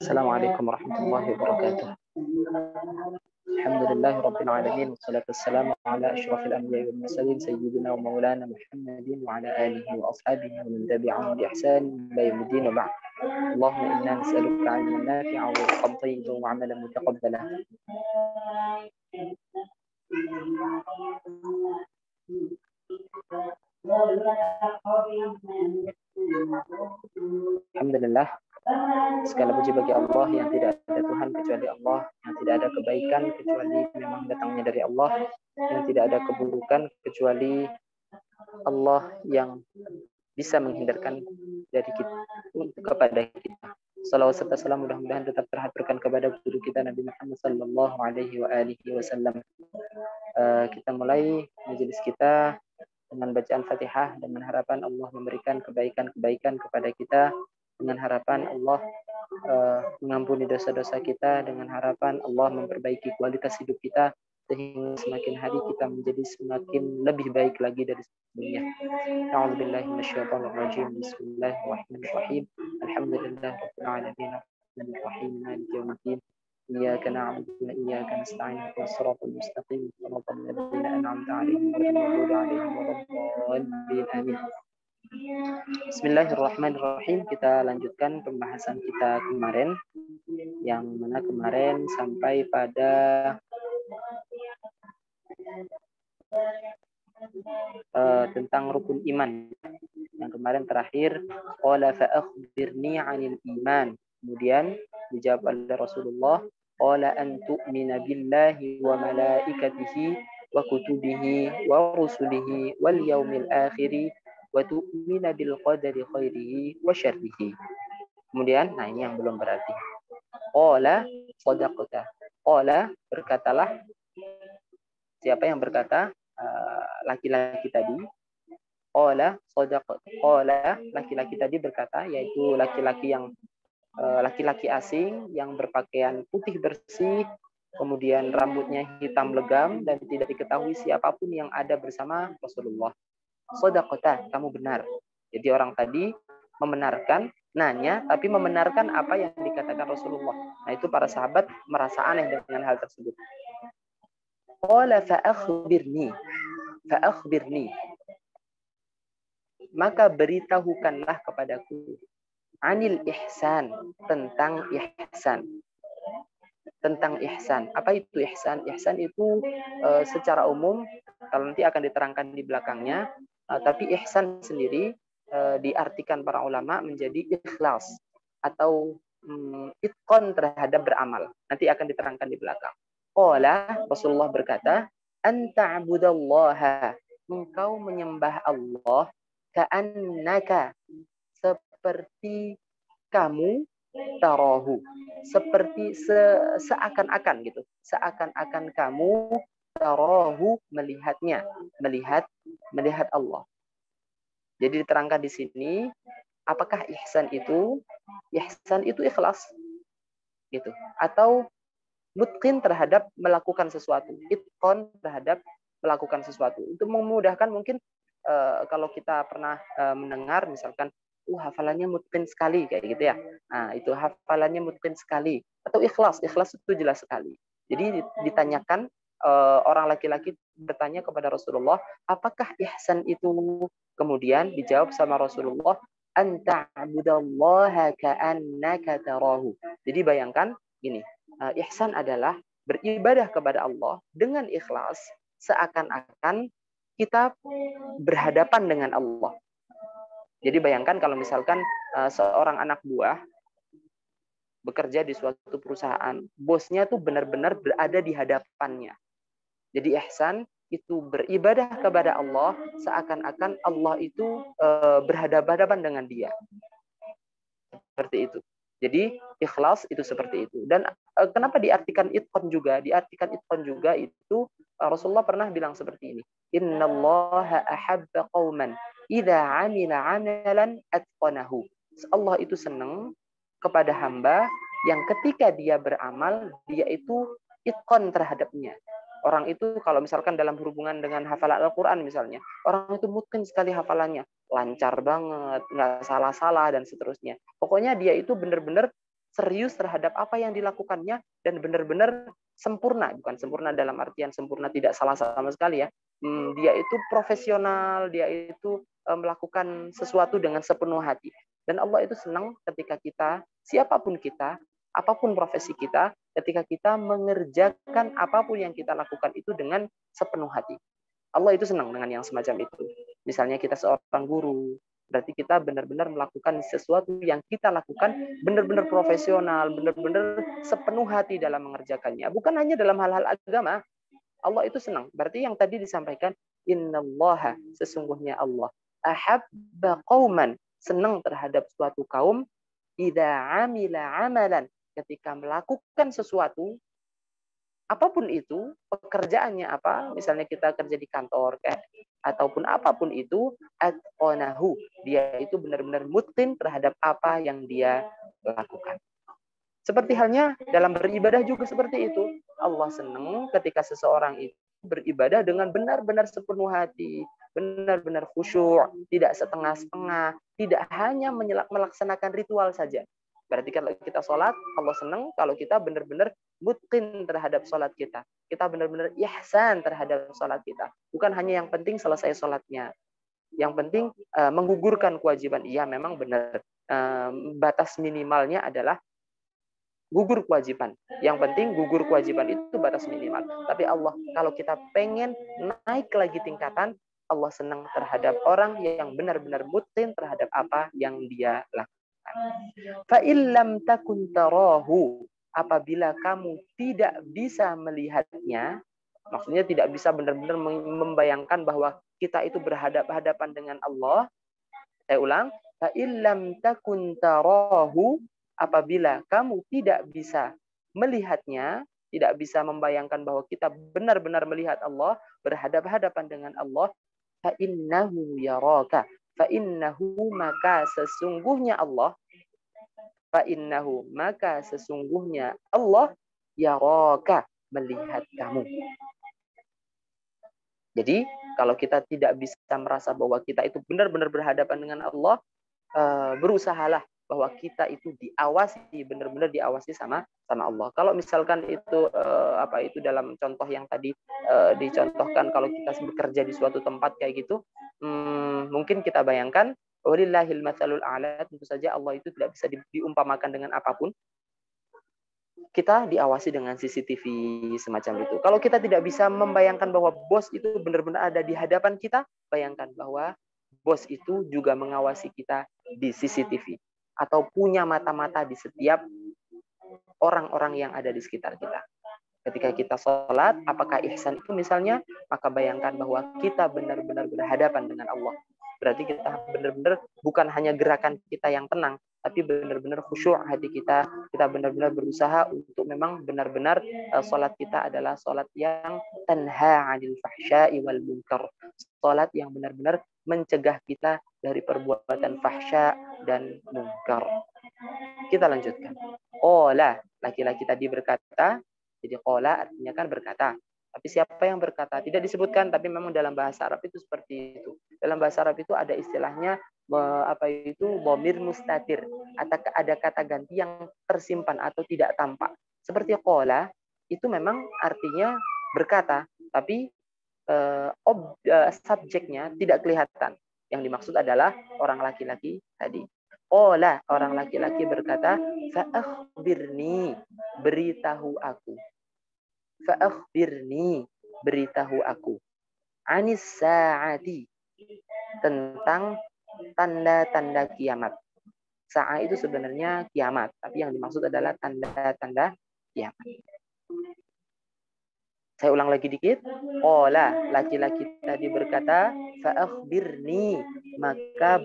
Assalamualaikum warahmatullahi wabarakatuh. Alhamdulillahi rabbil alamin wassalatu wassalamu ala asyrafil anbiya'i wal mursalin sayyidina wa maulana Muhammadin wa ala alihi wa ashabihi wa man tabi'ahum bi ihsan ila yaumiddin wa ba'd. Allahumma inna nas'aluka 'ilman nafi'an wa rizqan thayyiban wa 'amalan mutaqabbalan. Alhamdulillah, segala puji bagi Allah yang tidak ada Tuhan kecuali Allah, yang tidak ada kebaikan kecuali memang datangnya dari Allah, yang tidak ada keburukan kecuali Allah yang bisa menghindarkan dari kita kepada kita. Salawat serta salam mudah-mudahan tetap terhaturkan kepada guru kita Nabi Muhammad sallallahu alaihi wa alihi wasallam. Kita mulai majelis kita dengan bacaan Fatihah dengan harapan Allah memberikan kebaikan-kebaikan kepada kita, dengan harapan Allah mengampuni dosa-dosa kita, dengan harapan Allah memperbaiki kualitas hidup kita sehingga semakin hari kita menjadi semakin lebih baik lagi dari sebelumnya. A'udzubillahi minasyaitonir rajim. Bismillahirrahmanirrahim. Alhamdulillahirabbil alamin. Arrahmanirrahim. Maliki yaumiddin. Iyyaka na'budu wa iyyaka nasta'in. Ihdinas siratal mustaqim. Shiratal ladzina an'amta 'alaihim ghairil maghdubi 'alaihim waladdallin. Amin. Bismillahirrahmanirrahim. Kita lanjutkan pembahasan kita kemarin, yang mana kemarin sampai pada tentang rukun iman. Yang kemarin terakhir, qala fa akhbirni 'anil iman. Kemudian dijawab oleh Rasulullah, qala an tu'mina billahi wa malaikatihi wa kutubihi wa rusulihi wal yaumil akhir wa tu'mina bil qadari khairihi wa syarrihi. Kemudian, nah ini yang belum berarti. Qala shadaqta. Qala, berkatalah. Siapa yang berkata? Laki-laki tadi. Qala shadaqta. Qala, laki-laki tadi berkata, yaitu laki-laki yang laki-laki asing yang berpakaian putih bersih, kemudian rambutnya hitam legam dan tidak diketahui siapapun yang ada bersama Rasulullah. Shadaqta, kamu benar. Jadi orang tadi membenarkan, nanya, tapi membenarkan apa yang dikatakan Rasulullah. Nah, itu para sahabat merasa aneh dengan hal tersebut. Qala fa akhbirni. Fa akhbirni. Maka beritahukanlah kepadaku. Anil ihsan, tentang ihsan. Tentang ihsan. Apa itu ihsan? Ihsan itu secara umum, kalau nanti akan diterangkan di belakangnya, tapi ihsan sendiri diartikan para ulama menjadi ikhlas atau itqan terhadap beramal. Nanti akan diterangkan di belakang. Qala, Rasulullah berkata, anta abudallaha, engkau menyembah Allah, ka'annaka, seperti kamu tarahu, seperti seakan-akan gitu, seakan-akan kamu tarahu, melihatnya, melihat Allah. Jadi diterangkan di sini, apakah ihsan itu? Ihsan itu ikhlas, gitu, atau mutqin terhadap melakukan sesuatu, itqan terhadap melakukan sesuatu. Untuk memudahkan mungkin kalau kita pernah mendengar misalkan, hafalannya mutqin sekali kayak gitu ya. Nah, itu hafalannya mutqin sekali, atau ikhlas itu jelas sekali. Jadi ditanyakan, orang laki-laki bertanya kepada Rasulullah, apakah ihsan itu? Kemudian dijawab sama Rasulullah, anta abudallaha ka'annaka tarahu. Jadi bayangkan gini, ihsan adalah beribadah kepada Allah dengan ikhlas seakan-akan kita berhadapan dengan Allah. Jadi bayangkan kalau misalkan seorang anak buah bekerja di suatu perusahaan, bosnya tuh benar-benar berada di hadapannya. Jadi ihsan itu beribadah kepada Allah seakan-akan Allah itu berhadapan-hadapan dengan dia. Seperti itu. Jadi ikhlas itu seperti itu. Dan kenapa diartikan itqan juga? Diartikan itqan juga itu Rasulullah pernah bilang seperti ini. Innallaha ahabba qauman idza 'amila 'amalan atqanahu. Allah itu senang kepada hamba yang ketika dia beramal, dia itu itqan terhadapnya. Orang itu kalau misalkan dalam hubungan dengan hafalan Al-Quran misalnya, orang itu mungkin sekali hafalannya. lancar banget, nggak salah-salah, dan seterusnya. Pokoknya dia itu benar-benar serius terhadap apa yang dilakukannya, dan benar-benar sempurna. Bukan sempurna dalam artian sempurna tidak salah sama sekali ya. Dia itu profesional, dia itu melakukan sesuatu dengan sepenuh hati. Dan Allah itu senang ketika kita, siapapun kita, apapun profesi kita, ketika kita mengerjakan apapun yang kita lakukan itu dengan sepenuh hati. Allah itu senang dengan yang semacam itu. Misalnya kita seorang guru, berarti kita benar-benar melakukan sesuatu yang kita lakukan benar-benar profesional, benar-benar sepenuh hati dalam mengerjakannya. Bukan hanya dalam hal-hal agama. Allah itu senang. Berarti yang tadi disampaikan, innallaha, sesungguhnya Allah, ahabba qauman, senang terhadap suatu kaum, idza amila amalan, ketika melakukan sesuatu, apapun itu, pekerjaannya apa, misalnya kita kerja di kantor, ataupun apapun itu, atqanahu, dia itu benar-benar mutqin terhadap apa yang dia lakukan. Seperti halnya dalam beribadah juga seperti itu. Allah senang ketika seseorang itu beribadah dengan benar-benar sepenuh hati, benar-benar khusyuk, tidak setengah-setengah, tidak hanya melaksanakan ritual saja. Berarti kalau kita sholat, Allah senang kalau kita benar-benar mutqin terhadap sholat kita. Kita benar-benar ihsan terhadap sholat kita. Bukan hanya yang penting selesai sholatnya. Yang penting menggugurkan kewajiban. Iya, memang benar. Batas minimalnya adalah gugur kewajiban. Yang penting gugur kewajiban itu batas minimal. Tapi Allah, kalau kita pengen naik lagi tingkatan, Allah senang terhadap orang yang benar-benar mutqin terhadap apa yang dia lakukan. Fa illam takun tarahu, apabila kamu tidak bisa melihatnya, maksudnya tidak bisa benar-benar membayangkan bahwa kita itu berhadapan dengan Allah. Saya ulang, fa illam takun tarahu, apabila kamu tidak bisa melihatnya, tidak bisa membayangkan bahwa kita benar-benar melihat Allah, berhadapan-hadapan dengan Allah, fa innahu yaraka, fa innahu, maka sesungguhnya Allah, fa innahu, maka sesungguhnya Allah, yaraka, melihat kamu. Jadi kalau kita tidak bisa merasa bahwa kita itu benar-benar berhadapan dengan Allah, berusahalah bahwa kita itu diawasi, benar-benar diawasi sama Allah. Kalau misalkan itu dalam contoh yang tadi dicontohkan, kalau kita bekerja di suatu tempat kayak gitu, mungkin kita bayangkan, walillahil matsalul a'la, tentu saja Allah itu tidak bisa diumpamakan dengan apapun. Kita diawasi dengan CCTV semacam itu. Kalau kita tidak bisa membayangkan bahwa bos itu benar-benar ada di hadapan kita, bayangkan bahwa bos itu juga mengawasi kita di CCTV atau punya mata-mata di setiap orang-orang yang ada di sekitar kita. Ketika kita sholat, apakah ihsan itu misalnya, maka bayangkan bahwa kita benar-benar berhadapan dengan Allah. Berarti kita benar-benar bukan hanya gerakan kita yang tenang, tapi benar-benar khusyuk hati kita. Kita benar-benar berusaha untuk memang benar-benar sholat kita adalah sholat yang tanha 'anil fahsya'i wal munkar. Sholat yang benar-benar mencegah kita dari perbuatan fahsya dan munkar. Kita lanjutkan. Qala, laki-laki tadi berkata. Jadi qala artinya kan berkata. Tapi siapa yang berkata? Tidak disebutkan, tapi memang dalam bahasa Arab itu seperti itu. Dalam bahasa Arab itu ada istilahnya dhamir mustatir, atau ada kata ganti yang tersimpan atau tidak tampak. Seperti qala itu memang artinya berkata, tapi subjeknya tidak kelihatan. Yang dimaksud adalah orang laki-laki tadi. Qala, orang laki-laki berkata, fa'akhbirni, beritahu aku. Fa'akhbirni, beritahu aku. Anis sa'ati, tentang tanda-tanda kiamat. Sa'a itu sebenarnya kiamat, tapi yang dimaksud adalah tanda-tanda kiamat. Saya ulang lagi dikit. Qala, laki-laki tadi berkata, fa'akhbirni, maka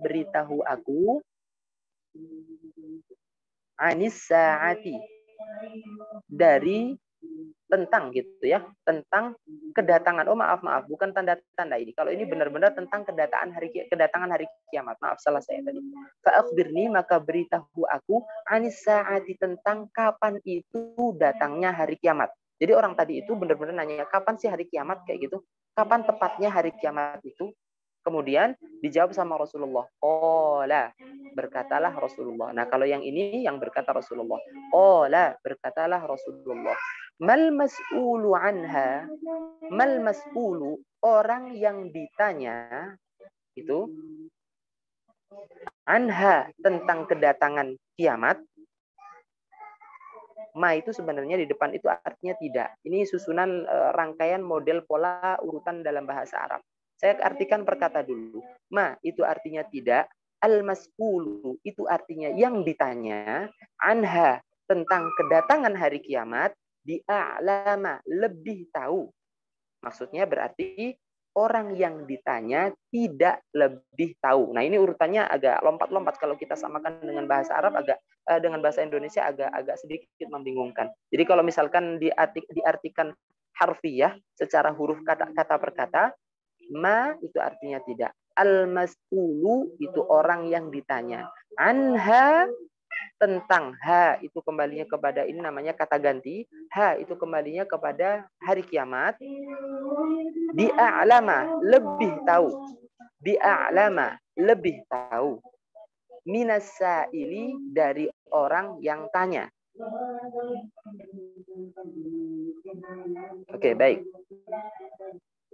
beritahu aku, anis sa'ati, dari tentang gitu ya, tentang kedatangan. Oh maaf, bukan tanda-tanda ini. Kalau ini benar-benar tentang kedatangan hari kiamat. Maaf, salah saya tadi. Fa'akhbirni, maka beritahu aku, anis sa'ati, tentang kapan itu datangnya hari kiamat. Jadi orang tadi itu benar-benar nanya, kapan sih hari kiamat kayak gitu? Kapan tepatnya hari kiamat itu? Kemudian dijawab sama Rasulullah. Qala, berkatalah Rasulullah. Nah, kalau yang ini yang berkata Rasulullah. Qala, berkatalah Rasulullah. Mal mas'ulu anha, mal mas'ulu, orang yang ditanya itu anha, tentang kedatangan kiamat. Ma itu sebenarnya di depan itu artinya tidak. Ini susunan rangkaian model pola urutan dalam bahasa Arab. Saya artikan perkata dulu. Ma itu artinya tidak. Al-mas'ulu itu artinya yang ditanya. Anha, tentang kedatangan hari kiamat. Bi'a'lama, lebih tahu. Maksudnya berarti orang yang ditanya tidak lebih tahu. Nah, ini urutannya agak lompat-lompat kalau kita samakan dengan bahasa Arab, agak dengan bahasa Indonesia agak sedikit membingungkan. Jadi kalau misalkan diartikan harfiah secara huruf kata per kata, ma itu artinya tidak. Al-mas'ulu itu orang yang ditanya. Anha, tentang, ha itu kembalinya kepada, ini namanya kata ganti, ha itu kembalinya kepada hari kiamat. Bi'a'lama, lebih tahu. Bi'a'lama, lebih tahu. Minas sa'ili, dari orang yang tanya. Oke, baik.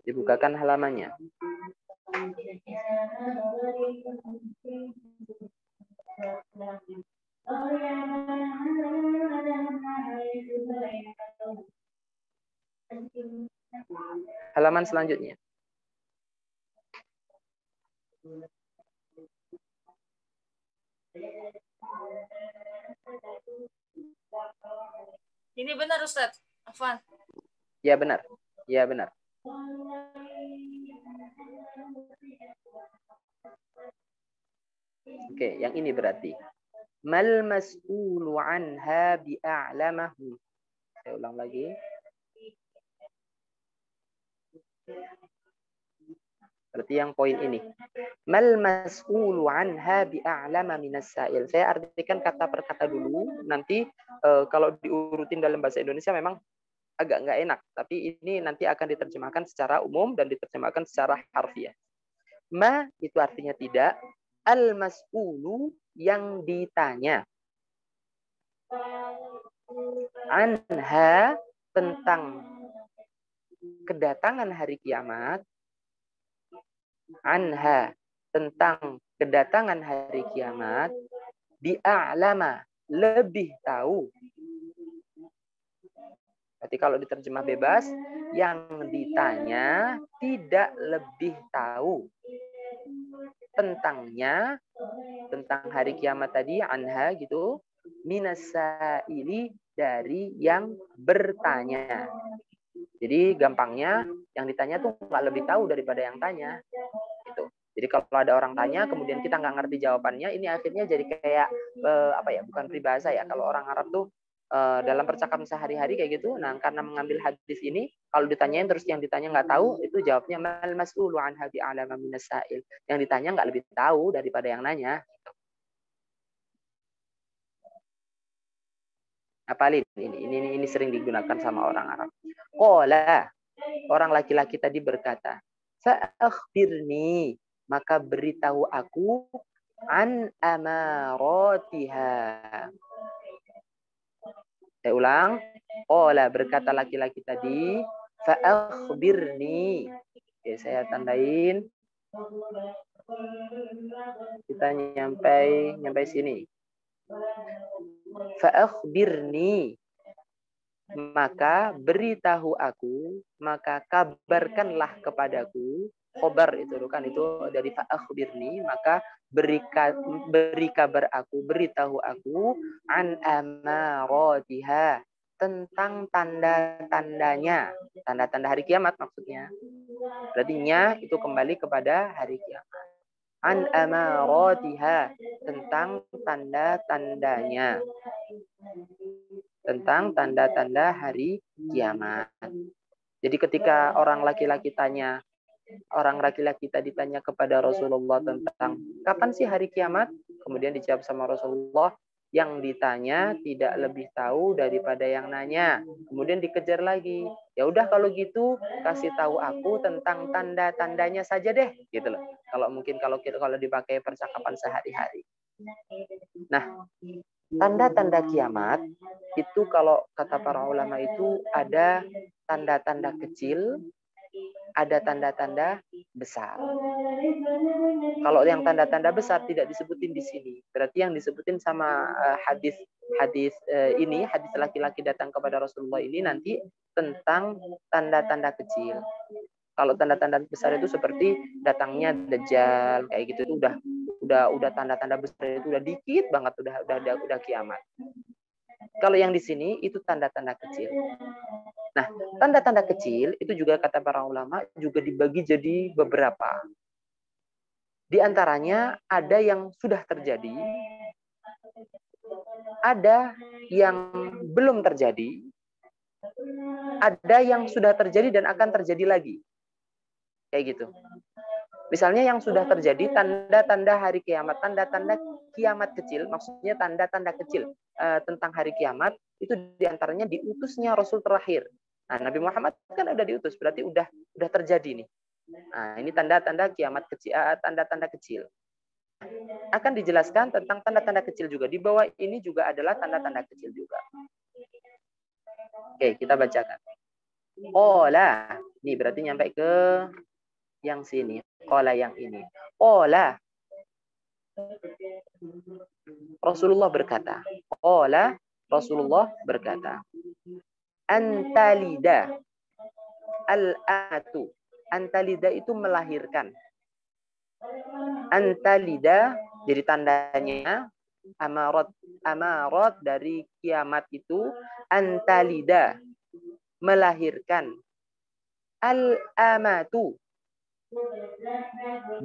Dibukakan halamannya. Halaman selanjutnya. Ini benar Ustaz, Afwan. Ya benar. Ya benar. Oke, yang ini berarti mal mas'ulu anha bi'a'lamahu. Saya ulang lagi. Berarti yang poin ini. Mal mas'ulu anha bi'a'lama minas sa'il. Saya artikan kata per kata dulu. Nanti kalau diurutin dalam bahasa Indonesia memang agak nggak enak. Tapi ini nanti akan diterjemahkan secara umum dan diterjemahkan secara harfiah. Ma itu artinya tidak. Al mas'ulu, yang ditanya. Anha, tentang kedatangan hari kiamat. Anha, tentang kedatangan hari kiamat. Bi'a'lama, lebih tahu. Berarti kalau diterjemah bebas, yang ditanya tidak lebih tahu tentangnya, tentang hari kiamat tadi, anha gitu, minasaili, dari yang bertanya. Jadi gampangnya yang ditanya tuh nggak lebih tahu daripada yang tanya. Gitu. Jadi kalau ada orang tanya, kemudian kita nggak ngerti jawabannya, ini akhirnya jadi kayak apa ya? Bukan peribahasa ya. Kalau orang Arab tuh dalam percakapan sehari-hari kayak gitu. Nah, karena mengambil hadis ini, kalau ditanyain terus yang ditanya nggak tahu, itu jawabnya mal mas'ulu anha bi'alama minas sa'il. Yang ditanya nggak lebih tahu daripada yang nanya. Apalin ini sering digunakan sama orang Arab. Qala, orang laki-laki tadi berkata, fa'akhbirni, maka beritahu aku an amaratiha. Saya ulang. Qala, berkata laki-laki tadi, fa'akhbirni. Oke, saya tandain. Kita nyampai sini. Fa'akhbirni, maka beritahu aku, maka kabarkanlah kepadaku. Khobar itu kan, itu dari fa'akhbirni, maka beri kabar aku, beritahu aku an amaratiha, tentang tanda-tandanya, tanda-tanda hari kiamat maksudnya. Berarti nya itu kembali kepada hari kiamat. An amaratiha, tentang tanda-tandanya, tentang tanda-tanda hari kiamat. Jadi ketika orang laki-laki tadi tanya kepada Rasulullah tentang kapan sih hari kiamat, kemudian dijawab sama Rasulullah, Yang ditanya tidak lebih tahu daripada yang nanya. Kemudian dikejar lagi. Ya udah kalau gitu kasih tahu aku tentang tanda-tandanya saja deh, gitu loh. Kalau mungkin kalau dipakai percakapan sehari-hari. Nah, tanda-tanda kiamat itu kalau kata para ulama itu ada tanda-tanda kecil, ada tanda-tanda besar. Kalau yang tanda-tanda besar tidak disebutin di sini. Berarti yang disebutin sama hadis ini, hadis laki-laki datang kepada Rasulullah ini nanti tentang tanda-tanda kecil. Kalau tanda-tanda besar itu seperti datangnya Dajjal kayak gitu, itu udah tanda-tanda besar, itu udah dikit banget, udah kiamat. Kalau yang di sini itu tanda-tanda kecil. Nah, tanda-tanda kecil itu juga kata para ulama juga dibagi jadi beberapa. Di antaranya ada yang sudah terjadi, ada yang belum terjadi, ada yang sudah terjadi dan akan terjadi lagi. Kayak gitu. Misalnya yang sudah terjadi, tanda-tanda hari kiamat, tanda-tanda kiamat kecil, maksudnya tanda-tanda kecil tentang hari kiamat, itu diantaranya diutusnya Rasul terakhir. Nah, Nabi Muhammad kan udah diutus, berarti udah terjadi nih. Nah, ini tanda-tanda kiamat kecil, tanda-tanda kecil. Akan dijelaskan tentang tanda-tanda kecil juga. Di bawah ini juga adalah tanda-tanda kecil juga. Oke, kita bacakan. Qala, ini berarti nyampe ke yang sini. Qala yang ini. Qala, Rasulullah berkata. Qala, Rasulullah berkata. Antalida al-atu. Antalida itu melahirkan. Antalida jadi tandanya amarat dari kiamat itu antalida melahirkan al-amatu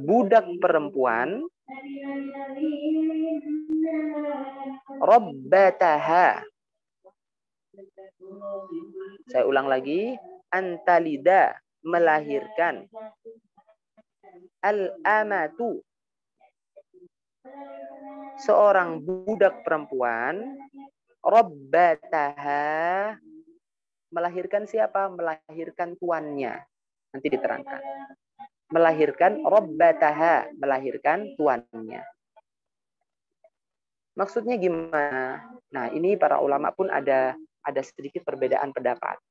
budak perempuan rabbataha. Saya ulang lagi, antalida melahirkan al-amatu seorang budak perempuan rabbataha melahirkan siapa? Melahirkan tuannya. Nanti diterangkan. Melahirkan rabbataha, melahirkan tuannya. Maksudnya gimana? Nah, ini para ulama pun ada sedikit perbedaan pendapat.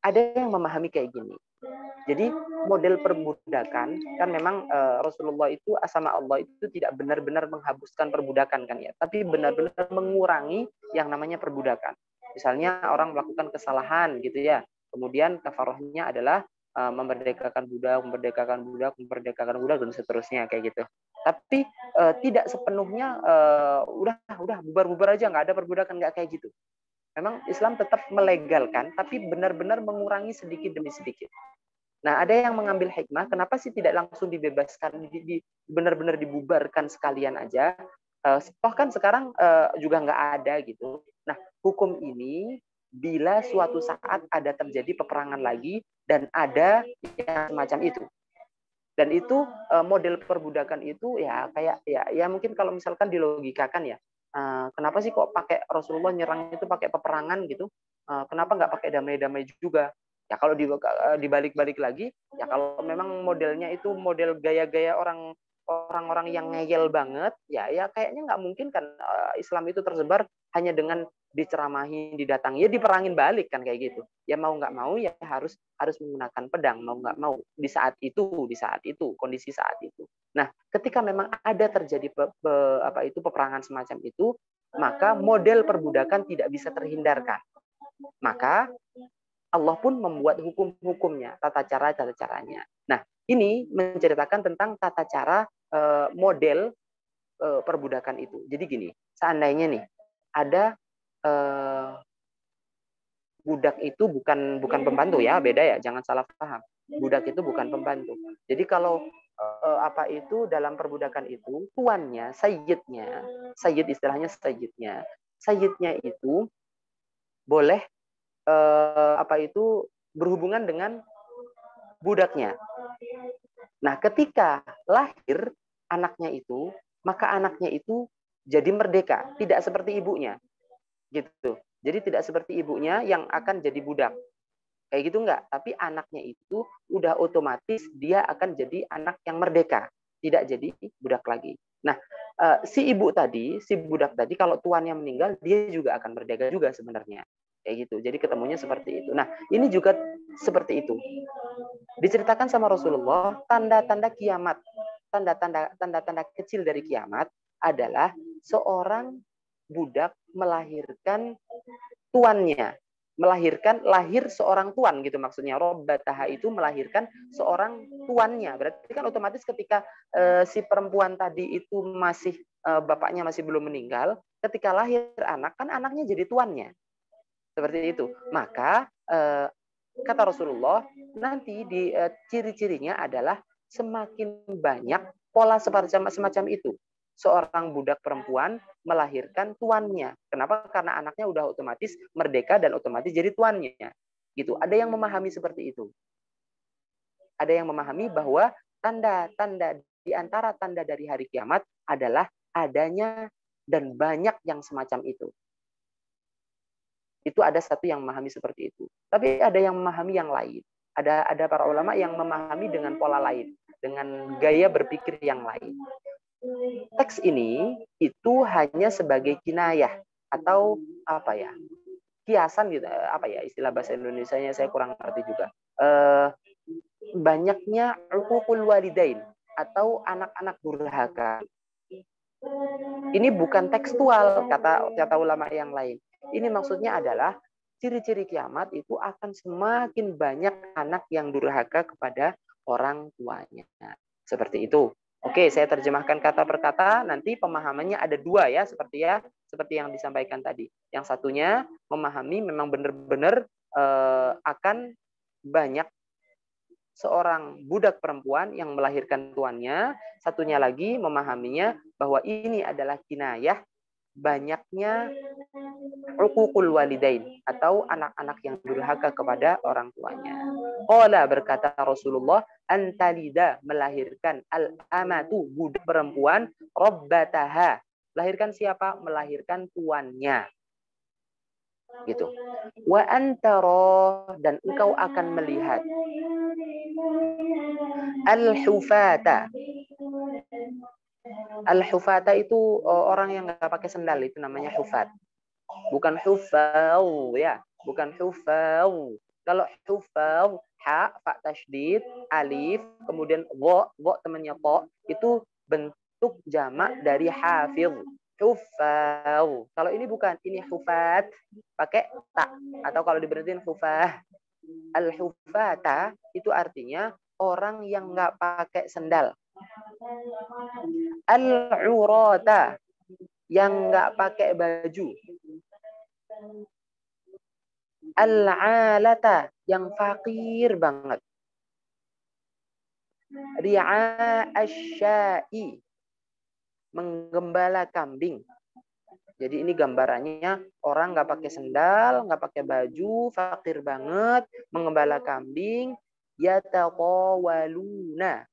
Ada yang memahami kayak gini. Jadi model perbudakan kan memang Rasulullah itu sama Allah itu tidak benar-benar menghapuskan perbudakan kan ya, tapi benar-benar mengurangi yang namanya perbudakan. Misalnya orang melakukan kesalahan gitu ya, kemudian kafarahnya adalah memerdekakan budak dan seterusnya kayak gitu. Tapi tidak sepenuhnya udah bubar-bubar aja, nggak ada perbudakan, nggak kayak gitu. Memang Islam tetap melegalkan, tapi benar-benar mengurangi sedikit demi sedikit. Nah, ada yang mengambil hikmah, kenapa sih tidak langsung dibebaskan, benar-benar dibubarkan sekalian aja? Toh kan sekarang juga nggak ada gitu. Nah, hukum ini bila suatu saat ada terjadi peperangan lagi dan ada yang semacam itu. Dan itu model perbudakan itu ya kayak ya mungkin kalau misalkan dilogikakan ya, kenapa sih kok pakai Rasulullah nyerang itu pakai peperangan gitu? Kenapa nggak pakai damai-damai juga? Ya kalau dibalik-balik lagi, ya kalau memang modelnya itu model gaya-gaya orang-orang yang ngeyel banget, ya kayaknya nggak mungkin kan Islam itu tersebar hanya dengan diceramahin, didatangi, ya diperangin balik kan kayak gitu. Ya mau nggak mau ya harus menggunakan pedang, mau nggak mau di saat itu kondisi saat itu. Nah, ketika memang ada terjadi peperangan semacam itu, maka model perbudakan tidak bisa terhindarkan. Maka Allah pun membuat hukum-hukumnya, tata caranya. Nah, ini menceritakan tentang tata cara model perbudakan itu. Jadi gini, seandainya nih ada budak itu bukan pembantu ya, beda ya, jangan salah paham. Budak itu bukan pembantu. Jadi kalau dalam perbudakan itu tuannya, sayyid istilahnya sayyidnya itu boleh berhubungan dengan budaknya. Nah, ketika lahir anaknya itu, maka anaknya itu jadi merdeka, tidak seperti ibunya. Gitu. Jadi tidak seperti ibunya yang akan jadi budak. Kayak gitu enggak, tapi anaknya itu udah otomatis dia akan jadi anak yang merdeka, tidak jadi budak lagi. Nah, si ibu tadi, si budak tadi kalau tuannya meninggal, dia juga akan merdeka juga sebenarnya. Kayak gitu. Jadi ketemunya seperti itu. Nah, ini juga seperti itu. Diceritakan sama Rasulullah, tanda-tanda kiamat, tanda-tanda kecil dari kiamat adalah seorang budak melahirkan tuannya, lahir seorang tuan gitu maksudnya. Robbataha itu melahirkan seorang tuannya. Berarti kan otomatis ketika si perempuan tadi itu masih bapaknya masih belum meninggal, ketika lahir anak kan anaknya jadi tuannya. Seperti itu. Maka kata Rasulullah, nanti di ciri-cirinya adalah semakin banyak pola semacam itu. Seorang budak perempuan melahirkan tuannya. Kenapa? Karena anaknya udah otomatis merdeka dan otomatis jadi tuannya. Gitu. Ada yang memahami seperti itu. Ada yang memahami bahwa tanda-tanda di antara tanda dari hari kiamat adalah adanya dan banyak yang semacam itu. Itu ada satu yang memahami seperti itu. Tapi ada yang memahami yang lain. Ada para ulama yang memahami dengan pola lain, dengan gaya berpikir yang lain. Teks ini itu hanya sebagai kinayah atau apa ya? Kiasan gitu, apa ya istilah bahasa Indonesianya saya kurang ngerti juga. Banyaknya uququl walidain atau anak-anak durhaka. Ini bukan tekstual kata ulama yang lain. Ini maksudnya adalah ciri-ciri kiamat itu akan semakin banyak anak yang durhaka kepada orang tuanya. Seperti itu. Oke, saya terjemahkan kata per kata. Nanti pemahamannya ada dua ya, seperti yang disampaikan tadi. Yang satunya memahami memang benar-benar akan banyak seorang budak perempuan yang melahirkan tuannya. Satunya lagi memahaminya bahwa ini adalah kinayah banyaknya uququl walidain atau anak-anak yang durhaka kepada orang tuanya. Qala berkata Rasulullah, antalida melahirkan al-amatu budak perempuan rabbataha. Melahirkan siapa? Melahirkan tuannya. Gitu. Wa antara dan engkau akan melihat al-hufata. Al-hufata itu orang yang nggak pakai sendal, itu namanya hufat. Bukan hufau ya, bukan hufau. Kalau hufau, ha, fa tasydid, alif, kemudian go temannya ko, itu bentuk jamak dari hafiz. Hufau. Kalau ini bukan, ini hufat, pakai ta, atau kalau diberhentiin hufah. Al-hufata itu artinya orang yang nggak pakai sendal. Al-urata yang nggak pakai baju. Al-alata yang fakir banget. Ri'a asya'i menggembala kambing. Jadi ini gambarannya orang nggak pakai sendal, nggak pakai baju, fakir banget, menggembala kambing, yataqawaluna.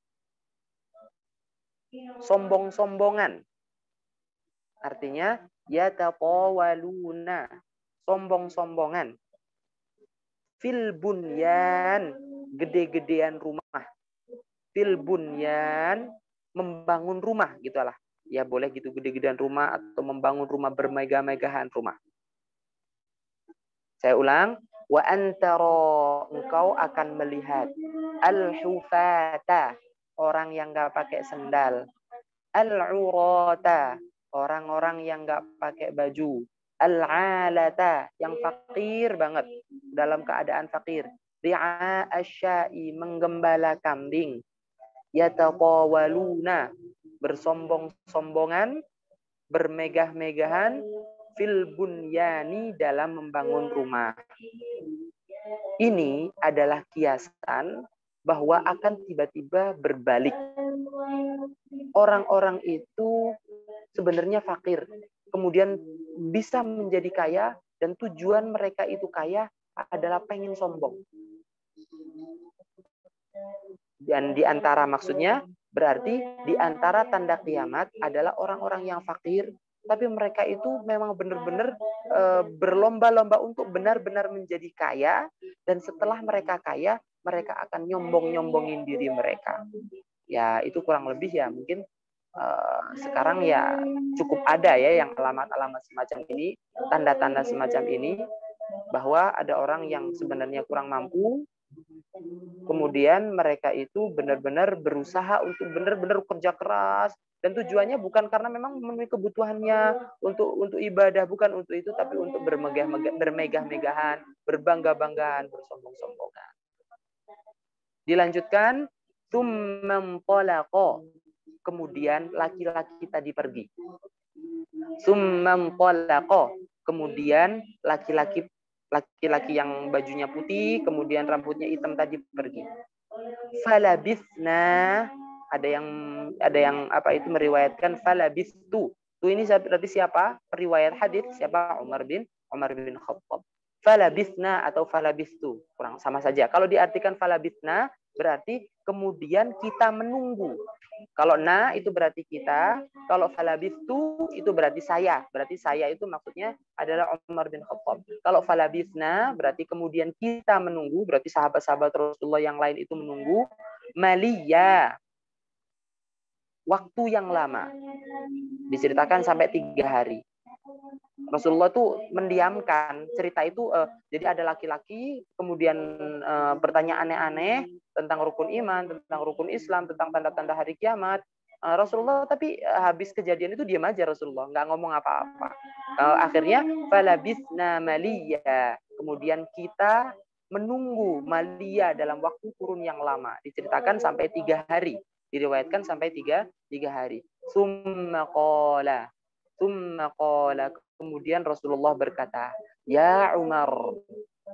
Sombong-sombongan. Artinya yataqawaluna, sombong-sombongan. Fil bunyan, gede-gedean rumah. Fil bunyan, membangun rumah gitulah. Ya boleh gitu, gede-gedean rumah atau membangun rumah, bermegah-megahan rumah. Saya ulang, wa antara engkau akan melihat al-hufata, orang yang enggak pakai sendal, al-urata, orang-orang yang enggak pakai baju, al-alata, yang fakir banget, dalam keadaan fakir, ri'a asya'i, menggembala kambing, yataqawaluna, bersombong-sombongan, bermegah-megahan, fil bunyani, dalam membangun rumah. Ini adalah kiasan bahwa akan tiba-tiba berbalik. Orang-orang itu sebenarnya fakir, kemudian bisa menjadi kaya, dan tujuan mereka itu kaya adalah pengen sombong. Dan di antara maksudnya berarti di antara tanda kiamat adalah orang-orang yang fakir, tapi mereka itu memang benar-benar berlomba-lomba untuk benar-benar menjadi kaya, dan setelah mereka kaya, mereka akan nyombong-nyombongin diri mereka. Ya, itu kurang lebih ya mungkin sekarang ya cukup ada ya yang alamat-alamat semacam ini, tanda-tanda semacam ini, bahwa ada orang yang sebenarnya kurang mampu, kemudian mereka itu benar-benar berusaha untuk benar-benar kerja keras, dan tujuannya bukan karena memang memenuhi kebutuhannya untuk ibadah, bukan untuk itu, tapi untuk bermegah-megahan, berbangga-banggahan, bersombong-sombongan. Dilanjutkan, summamtalaqa, kemudian laki-laki tadi pergi. Summamtalaqa, kemudian laki-laki yang bajunya putih, kemudian rambutnya hitam tadi pergi. Falabithna, ada yang apa itu meriwayatkan falabithtu. Tu ini berarti siapa? Periwayat hadis siapa? Umar bin Khattab. Falabithna atau falabithtu, kurang sama saja. Kalau diartikan falabithna berarti kemudian kita menunggu. Kalau na itu berarti kita, kalau falabithtu itu berarti saya. Berarti saya itu maksudnya adalah Umar bin Khattab. Kalau falabithna berarti kemudian kita menunggu, berarti sahabat-sahabat Rasulullah yang lain itu menunggu. Maliya, waktu yang lama. Diceritakan sampai 3 hari. Rasulullah tuh mendiamkan cerita itu, jadi ada laki-laki kemudian bertanya aneh-aneh tentang rukun iman, tentang rukun Islam, tentang tanda-tanda hari kiamat. Rasulullah tapi habis kejadian itu diam aja, Rasulullah nggak ngomong apa-apa. Akhirnya falabithna maliya, kemudian kita menunggu maliya dalam waktu kurun yang lama. Diceritakan sampai 3 hari, diriwayatkan sampai 3 hari. Summa qala, kemudian Rasulullah berkata, ya Umar,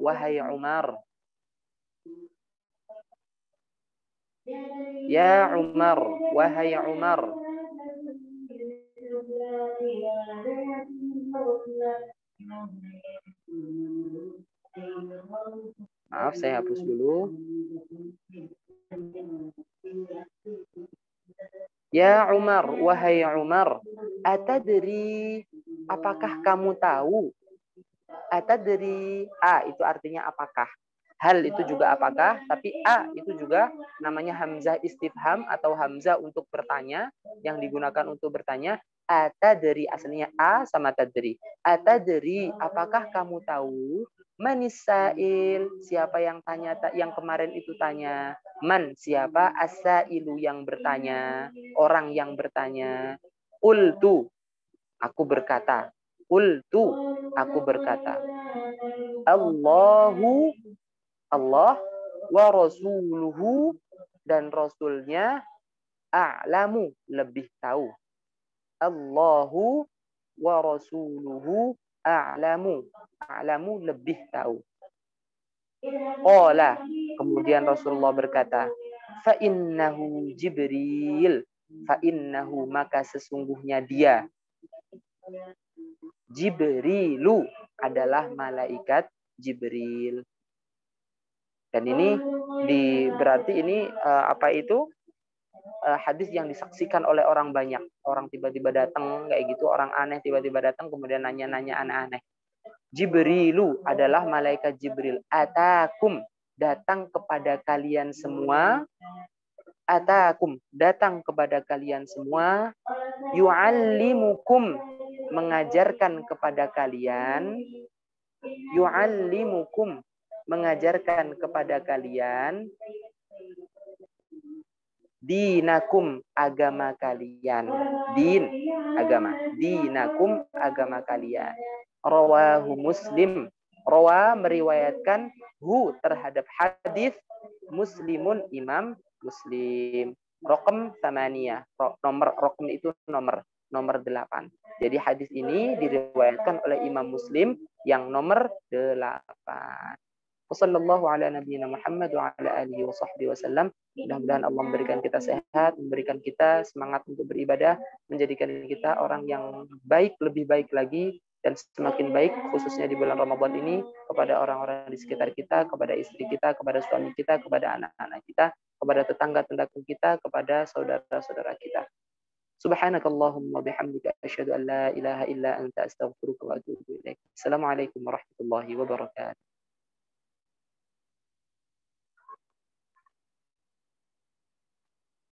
wahai Umar, ya Umar, wahai Umar. Maaf, saya hapus dulu. Ya Umar, wahai Umar, atadri, apakah kamu tahu? Atadri, a itu artinya apakah. Hal itu juga apakah, tapi a itu juga namanya hamzah istifham atau hamzah untuk bertanya, yang digunakan untuk bertanya. Atadri, aslinya a sama tadri. Atadri, apakah kamu tahu? Manisail, siapa yang tanya, yang kemarin itu tanya. Man, siapa? Asailu, yang bertanya, orang yang bertanya. Qultu, aku berkata. Qultu, aku berkata. Allahu, Allah, wa rasuluhu, dan rasulnya, a'lamu, lebih tahu. Allahu wa rasuluhu a'lamu, a'lamu, lebih tahu. Qala, kemudian Rasulullah berkata, fa innahu Jibril, fa innahu, maka sesungguhnya dia, Jibrilu, adalah malaikat Jibril. Dan ini berarti ini apa itu hadis yang disaksikan oleh orang banyak. Orang tiba-tiba datang kayak gitu, orang aneh tiba-tiba datang kemudian nanya-nanya aneh-aneh. Jibrilu adalah malaikat Jibril. Atakum, datang kepada kalian semua. Atakum, datang kepada kalian semua. Yu'allimukum, mengajarkan kepada kalian. Yu'allimukum, mengajarkan kepada kalian. Dinakum, agama kalian. Din, agama. Dinakum, agama kalian. Rawahu Muslim. Rawa, meriwayatkan, hu, terhadap hadis, Muslimun, Imam Muslim. Raqam 8. Raqam itu nomor 8. Jadi hadis ini diriwayatkan oleh Imam Muslim yang nomor 8. Wassallallahu ala nabiyyina Muhammad wa ala alihi wa sahbihi wasallam. Mudah-mudahan Allah memberikan kita sehat, memberikan kita semangat untuk beribadah, menjadikan kita orang yang baik, lebih baik lagi, dan semakin baik khususnya di bulan Ramadan ini kepada orang-orang di sekitar kita, kepada istri kita, kepada suami kita, kepada anak-anak kita, kepada tetangga-tetangga kita, kepada saudara-saudara kita. Subhanakallahumma bihamdika asyhadu an la ilaha illa anta astaghfiruka wa atubu ilaik. Assalamualaikum warahmatullahi wabarakatuh.